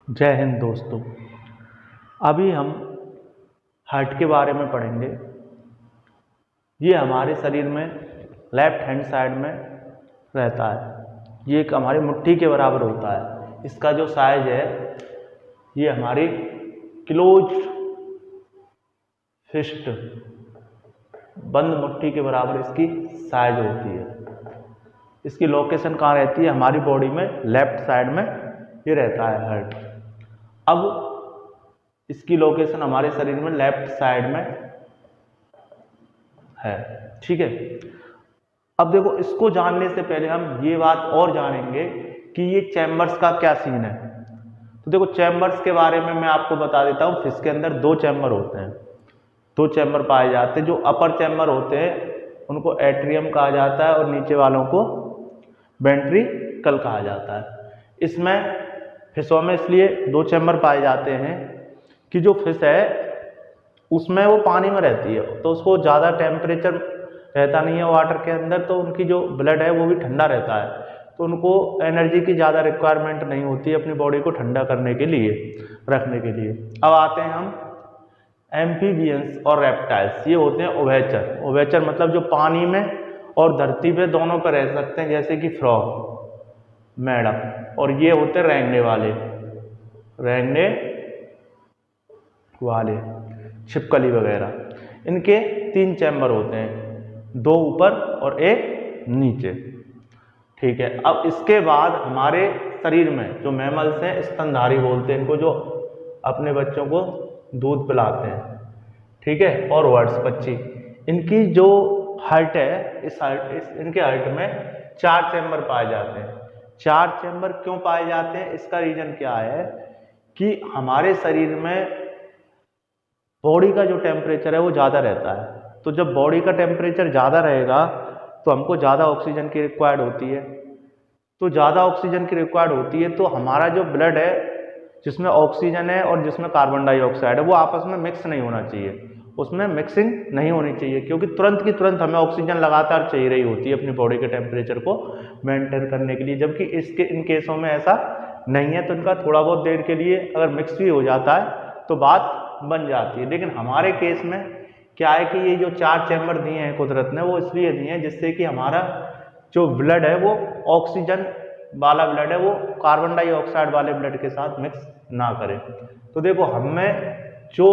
जय हिंद दोस्तों। अभी हम हार्ट के बारे में पढ़ेंगे। ये हमारे शरीर में लेफ्ट हैंड साइड में रहता है। ये एक हमारी मुट्ठी के बराबर होता है। इसका जो साइज है ये हमारी क्लोज फिस्ट बंद मुट्ठी के बराबर इसकी साइज होती है। इसकी लोकेशन कहाँ रहती है? हमारी बॉडी में लेफ्ट साइड में ये रहता है हार्ट। अब इसकी लोकेशन हमारे शरीर में लेफ्ट साइड में है, ठीक है। अब देखो, इसको जानने से पहले हम ये बात और जानेंगे कि ये चैम्बर्स का क्या सीन है। तो देखो, चैम्बर्स के बारे में मैं आपको बता देता हूँ। फिश के अंदर दो चैम्बर होते हैं, दो चैम्बर पाए जाते हैं। जो अपर चैम्बर होते हैं उनको एट्रियम कहा जाता है और नीचे वालों को वेंट्रिकल कहा जाता है। इसमें फिशों में इसलिए दो चैम्बर पाए जाते हैं कि जो फिश है उसमें वो पानी में रहती है, तो उसको ज़्यादा टेम्परेचर रहता नहीं है वाटर के अंदर, तो उनकी जो ब्लड है वो भी ठंडा रहता है, तो उनको एनर्जी की ज़्यादा रिक्वायरमेंट नहीं होती है अपनी बॉडी को ठंडा करने के लिए, रखने के लिए। अब आते हैं हम एम्फीबियंस और रेप्टाइल्स। ये होते हैं उभयचर। उभयचर मतलब जो पानी में और धरती पे दोनों पर रह सकते हैं, जैसे कि फ्रॉग, मेढक। और ये होते हैं रेंगने वाले छिपकली वगैरह। इनके तीन चैम्बर होते हैं, दो ऊपर और एक नीचे, ठीक है। अब इसके बाद हमारे शरीर में जो मैमल्स हैं, स्तनधारी बोलते हैं इनको, जो अपने बच्चों को दूध पिलाते हैं, ठीक है, और वर्ड्स पक्षी, इनकी जो हार्ट है, इनके हार्ट में चार चैम्बर पाए जाते हैं। चार चैम्बर क्यों पाए जाते हैं? इसका रीजन क्या है कि हमारे शरीर में बॉडी का जो टेम्परेचर है वो ज़्यादा रहता है। तो जब बॉडी का टेम्परेचर ज़्यादा रहेगा तो हमको ज़्यादा ऑक्सीजन की रिक्वायर्ड होती है। तो ज़्यादा ऑक्सीजन की रिक्वायर्ड होती है तो हमारा जो ब्लड है, जिसमें ऑक्सीजन है और जिसमें कार्बन डाइऑक्साइड है, वो आपस में मिक्स नहीं होना चाहिए। उसमें मिक्सिंग नहीं होनी चाहिए, क्योंकि तुरंत की तुरंत हमें ऑक्सीजन लगातार चाहिए रही होती है अपनी बॉडी के टेम्परेचर को मेंटेन करने के लिए। जबकि इन केसों में ऐसा नहीं है, तो इनका थोड़ा बहुत देर के लिए अगर मिक्स भी हो जाता है तो बात बन जाती है। लेकिन हमारे केस में क्या है कि ये जो चार चैम्बर दिए हैं कुदरत ने, वो इसलिए दिए हैं जिससे कि हमारा जो ब्लड है वो ऑक्सीजन वाला ब्लड है वो कार्बन डाइऑक्साइड वाले ब्लड के साथ मिक्स ना करे। तो देखो, हमें जो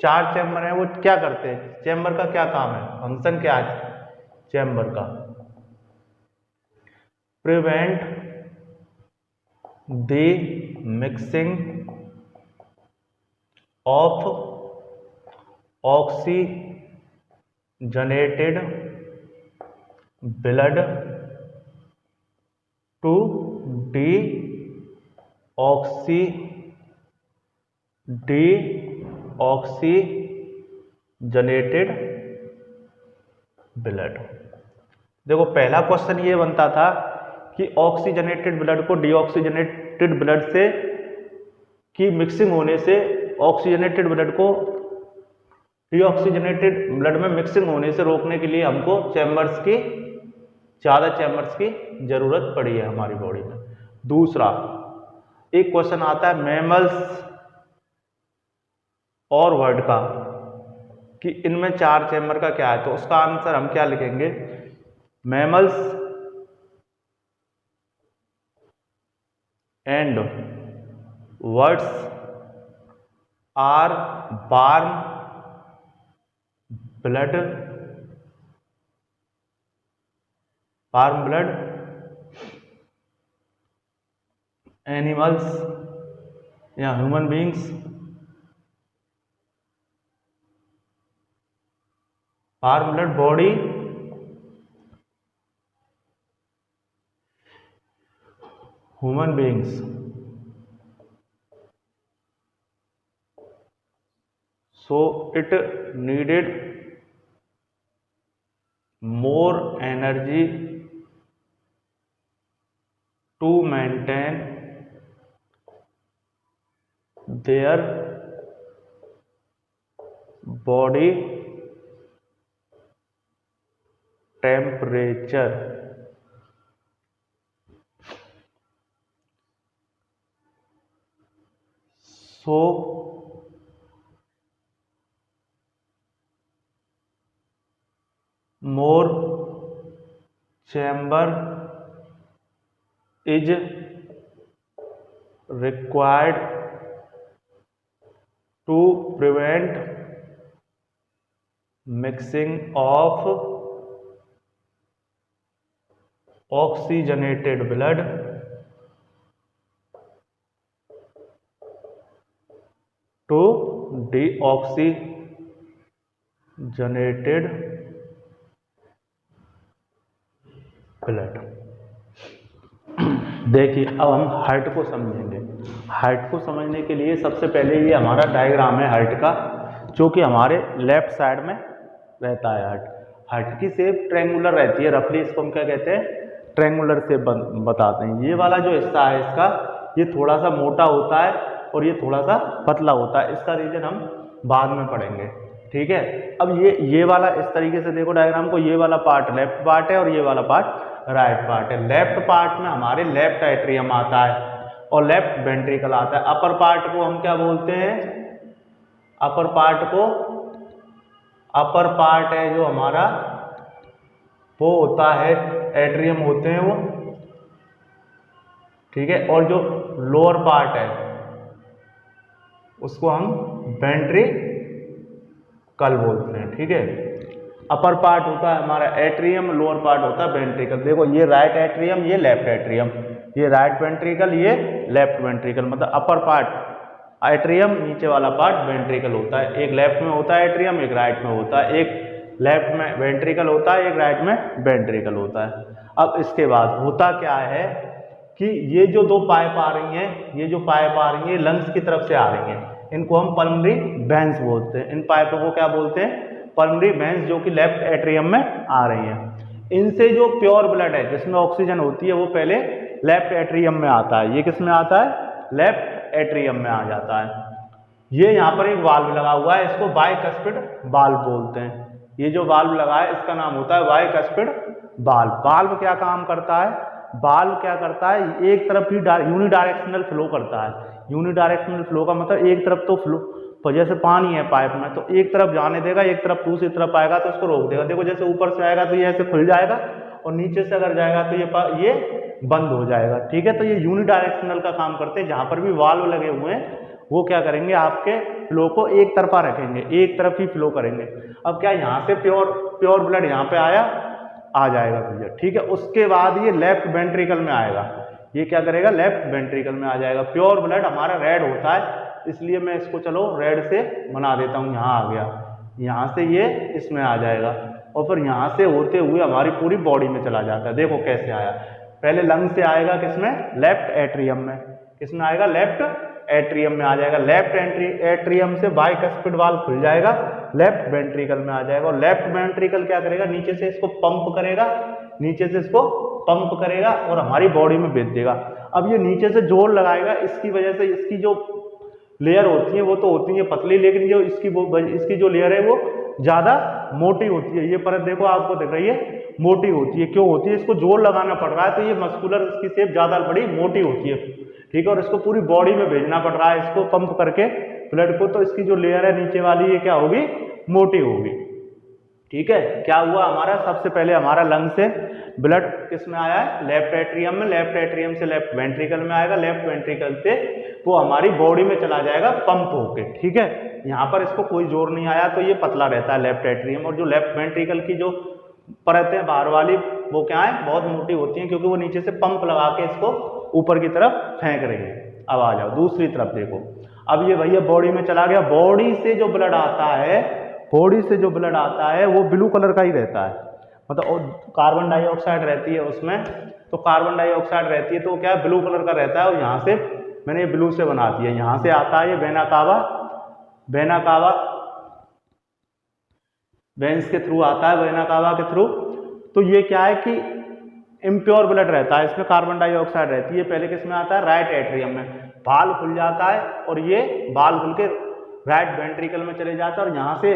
चार चैम्बर है वो क्या करते हैं? चैम्बर का क्या काम है, फंक्शन क्या है चैम्बर का? Prevent the mixing of oxygenated blood to deoxygenated blood. देखो, पहला क्वेश्चन ये बनता था कि ऑक्सीजनेटेड ब्लड को डीऑक्सीजनेटेड ब्लड से की मिक्सिंग होने से, ऑक्सीजनेटेड ब्लड को डीऑक्सीजनेटेड ब्लड में मिक्सिंग होने से रोकने के लिए हमको ज़्यादा चैम्बर्स की जरूरत पड़ी है हमारी बॉडी में। दूसरा एक क्वेश्चन आता है मैमल्स और बर्ड का, कि इनमें चार चैम्बर का क्या है। तो उसका आंसर हम क्या लिखेंगे? Mammals and birds are warm blood animals या human beings warm blood body human beings. So it needed more energy to maintain their body temperature। so more chamber is required to prevent mixing of oxygenated blood to deoxygenated blood. देखिए अब हम heart को समझेंगे। Heart को समझने के लिए सबसे पहले ये हमारा डायग्राम है हार्ट का, जो कि हमारे लेफ्ट साइड में रहता है। हार्ट की शेप ट्रायंगुलर रहती है, रफली इसको हम क्या कहते हैं, ट्रायंगुलर शेप बताते हैं। ये वाला जो हिस्सा है इसका, ये थोड़ा सा मोटा होता है और ये थोड़ा सा पतला होता है। इसका रीजन हम बाद में पढ़ेंगे, ठीक है। अब ये वाला इस तरीके से देखो डायग्राम को, ये वाला पार्ट लेफ्ट पार्ट है और ये वाला पार्ट राइट पार्ट है। लेफ्ट पार्ट में हमारे लेफ्ट एट्रियम आता है और लेफ्ट वेंट्रिकल आता है। अपर पार्ट को हम क्या बोलते हैं, अपर पार्ट है जो हमारा, वो होता है एट्रियम होते हैं वो, ठीक है। और जो लोअर पार्ट है उसको हम वेंट्रिकल बोलते हैं, ठीक है। अपर पार्ट होता है हमारा एट्रियम, लोअर पार्ट होता है वेंट्रिकल। देखो ये राइट एट्रियम, ये लेफ्ट एट्रियम, ये राइट वेंट्रिकल, ये लेफ्ट वेंट्रिकल। मतलब अपर पार्ट एट्रियम, नीचे वाला पार्ट वेंट्रिकल होता है। एक लेफ्ट में होता है एट्रियम, एक राइट में होता है। एक लेफ्ट में वेंट्रिकल होता है, एक राइट में वेंट्रिकल होता है। अब इसके बाद होता क्या है कि ये जो दो पाइप आ रही हैं, ये जो पाइप आ रही हैं लंग्स की तरफ से आ रही हैं, इनको हम पल्मोनरी वेन्स बोलते हैं। इन पाइपों को क्या बोलते हैं, पल्मोनरी वेन्स, जो कि लेफ्ट एट्रियम में आ रही हैं। इनसे जो प्योर ब्लड है जिसमें ऑक्सीजन होती है वो पहले लेफ्ट एट्रियम में आता है। ये किस में आता है, लेफ्ट एट्रियम में आ जाता है। ये यहाँ पर एक वाल्व लगा हुआ है, इसको बाइकस्पिड वाल्व बोलते हैं। ये जो वाल्व लगा है इसका नाम होता है बाइकस्पिड वाल्व। वाल्व क्या काम करता है, वाल्व क्या करता है, एक तरफ ही यूनिडायरेक्शनल फ्लो करता है। यूनिडायरेक्शनल फ्लो का मतलब एक तरफ तो फ्लो, जैसे पानी है पाइप में तो एक तरफ जाने देगा, एक तरफ दूसरी तरफ आएगा तो इसको रोक देगा। देखो जैसे ऊपर से आएगा तो ये ऐसे खुल जाएगा और नीचे से अगर जाएगा तो ये बंद हो जाएगा, ठीक है। तो ये यूनिडायरेक्शनल का काम करते हैं। जहां पर भी वाल्व लगे हुए हैं वो क्या करेंगे, आपके फ्लो को एक तरफा रखेंगे, एक तरफ ही फ्लो करेंगे। अब क्या यहाँ से प्योर ब्लड यहाँ पे आ जाएगा भैया, ठीक है। उसके बाद ये लेफ्ट वेंट्रिकल में आएगा। ये क्या करेगा, लेफ्ट वेंट्रिकल में आ जाएगा। प्योर ब्लड हमारा रेड होता है, इसलिए मैं इसको चलो रेड से बना देता हूँ। यहाँ आ गया, यहाँ से ये इसमें आ जाएगा और फिर यहाँ से होते हुए हमारी पूरी बॉडी में चला जाता है। देखो कैसे आया, पहले लंग से आएगा किसमें, लेफ्ट एट्रियम में। किसमें आएगा, लेफ्ट एट्रियम में आ जाएगा। लेफ्ट एट्रियम से बाइकस्पिड वाल्व खुल जाएगा, लेफ्ट वेंट्रिकल में आ जाएगा। और लेफ्ट वेंट्रिकल क्या करेगा, नीचे से इसको पंप करेगा, नीचे से इसको पंप करेगा और हमारी बॉडी में भेज देगा। अब ये नीचे से जोर लगाएगा, इसकी वजह से इसकी जो लेयर होती है वो तो होती है पतली, लेकिन जो इसकी जो लेयर है वो ज़्यादा मोटी होती है। ये परत देखो आपको दिख रही है, मोटी होती है। क्यों होती है, इसको जोर लगाना पड़ रहा है तो ये मस्कुलर, इसकी शेप ज़्यादा बड़ी मोटी होती है, ठीक है। और इसको पूरी बॉडी में भेजना पड़ रहा है, इसको पंप करके ब्लड को, तो इसकी जो लेयर है नीचे वाली ये क्या होगी, मोटी होगी, ठीक है। क्या हुआ हमारा, सबसे पहले हमारा लंग से ब्लड किस में आया है, लेफ्ट एट्रियम में। लेफ्ट एट्रियम से लेफ्ट वेंट्रिकल में आएगा, लेफ्ट वेंट्रिकल से वो हमारी बॉडी में चला जाएगा पंप होके, ठीक है। यहाँ पर इसको कोई जोर नहीं आया तो ये पतला रहता है लेफ्ट एट्रियम। और जो लेफ्ट वेंट्रिकल की जो परत है बाहर वाली वो क्या है, बहुत मोटी होती है, क्योंकि वो नीचे से पंप लगा के इसको ऊपर की तरफ फेंक रही है। अब आ जाओ दूसरी तरफ, देखो अब ये भैया बॉडी में चला गया। बॉडी से जो ब्लड आता है, बॉडी से जो ब्लड आता है वो ब्लू कलर का ही रहता है, मतलब कार्बन डाइऑक्साइड रहती है उसमें, तो कार्बन डाइऑक्साइड रहती है तो क्या है, ब्लू कलर का रहता है। और यहाँ से मैंने ये ब्लू से बना दिया, यहाँ से आता है ये वेना कावा वेन्स के थ्रू आता है, वेना कावा के थ्रू। तो ये क्या है कि इम्प्योर ब्लड रहता है, इसमें कार्बन डाइऑक्साइड रहती है। पहले किस में आता है, राइट एट्रियम में। बाल खुल जाता है और ये बाल खुल के राइट वेंट्रिकल में चले जाता है और यहाँ से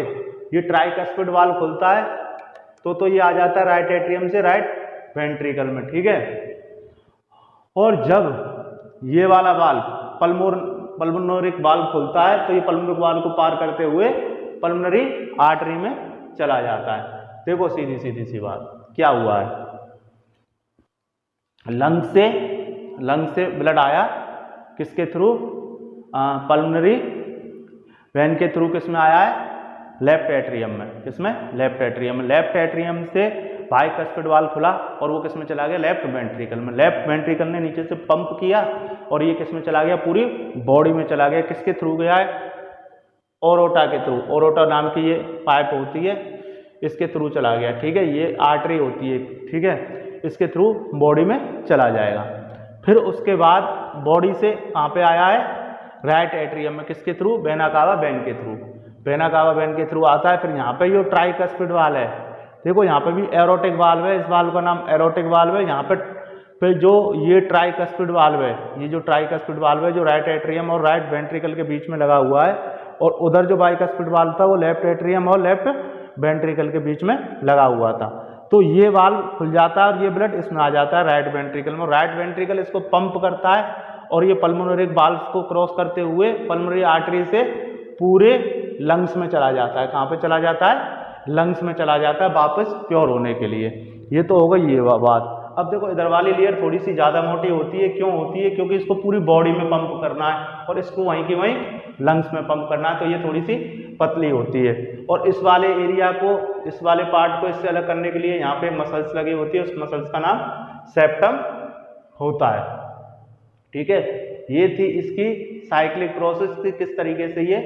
ये ट्राइकस्पिड वाल्व खुलता है तो ये आ जाता है राइट एट्रियम से राइट वेंट्रिकल में, ठीक है। और जब ये वाला वाल्व पल्मोनरी वाल्व खुलता है तो ये पल्मोनरी वाल्व को पार करते हुए पल्मोनरी आर्टरी में चला जाता है। देखो सीधी सीधी सी बात क्या हुआ है, लंग से ब्लड आया किसके थ्रू, पल्मोनरी वेन के थ्रू किसमें आया है, लेफ्ट एट्रियम में। किसमें, लेफ्ट एट्रियम में। लेफ्ट एट्रियम से बाइकस्पिड वाल्व खुला और वो किसमें चला गया, लेफ्ट वेंट्रिकल में। लेफ्ट वेंट्रिकल ने नीचे से पंप किया और ये किसमें चला गया, पूरी बॉडी में चला गया। किसके थ्रू गया है, ओरोटा के थ्रू। ओरोटा नाम की ये पाइप होती है, इसके थ्रू चला गया। ठीक है, ये आर्टरी होती है। ठीक है, इसके थ्रू बॉडी में चला जाएगा। फिर उसके बाद बॉडी से कहाँ पे आया है, राइट एट्रियम में। किसके थ्रू, वेना कावा वेन के थ्रू। वेना कावा वेन के थ्रू आता है। फिर यहाँ पे जो ट्राइकस्पिड वाल्व है, देखो यहाँ पे भी एरोटिक वाल्व है, इस वाल्व का नाम एरोटिक वाल्व है। यहाँ पे जो ये ट्राइकस्पिड वाल्व है, ये जो ट्राइकस्पिड वाल्व है जो राइट एट्रियम और राइट वेंट्रिकल के बीच में लगा हुआ है, और उधर जो बाइकस्पिड वाल्व था वो लेफ्ट एट्रियम और लेफ्ट वेंट्रिकल के बीच में लगा हुआ था। तो ये वाल्व खुल जाता है और ये ब्लड इसमें आ जाता है राइट वेंट्रिकल में। राइट वेंट्रिकल इसको पंप करता है और ये पल्मोनरी वाल्व को क्रॉस करते हुए पल्मोनरी आर्टरी से पूरे लंग्स में चला जाता है। कहाँ पे चला जाता है, लंग्स में चला जाता है वापस प्योर होने के लिए। ये तो हो गई ये बात। अब देखो इधर वाली लेयर थोड़ी सी ज़्यादा मोटी होती है। क्यों होती है, क्योंकि इसको पूरी बॉडी में पंप करना है और इसको वहीं की वहीं लंग्स में पंप करना है, तो ये थोड़ी सी पतली होती है। और इस वाले एरिया को, इस वाले पार्ट को इससे अलग करने के लिए यहाँ पे मसल्स लगी होती है, उस मसल्स का नाम सेप्टम होता है। ठीक है, ये थी इसकी साइक्लिक प्रोसेस थी, किस तरीके से ये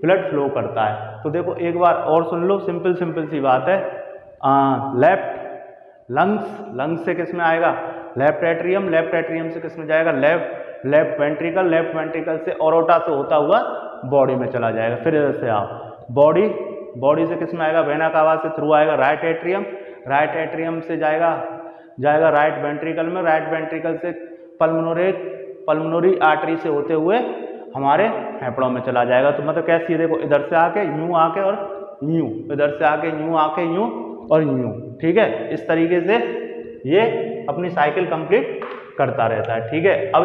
ब्लड फ्लो करता है। तो देखो एक बार और सुन लो, सिंपल सी बात है। लेफ्ट लंग्स से किस में आएगा, लेफ्ट एट्रियम। लेफ्ट एट्रियम से किस में जाएगा, लेफ्ट वेंट्रिकल। लेफ्ट वेंट्रिकल से ओरोटा से होता हुआ बॉडी में चला जाएगा। फिर इधर से आप बॉडी से किस में आएगा, वेना कावा से थ्रू आएगा राइट एट्रियम। राइट एट्रियम से जाएगा राइट वेंट्रिकल में। राइट वेंट्रिकल से पल्मोनरी आर्टरी से होते हुए हमारे फेफड़ों में चला जाएगा। तो मतलब कैसे, देखो इधर से आके यूं आके और यूं, इधर से आके यूं आके यूं और यूं। ठीक है, इस तरीके से ये अपनी साइकिल कंप्लीट करता रहता है। ठीक है, अब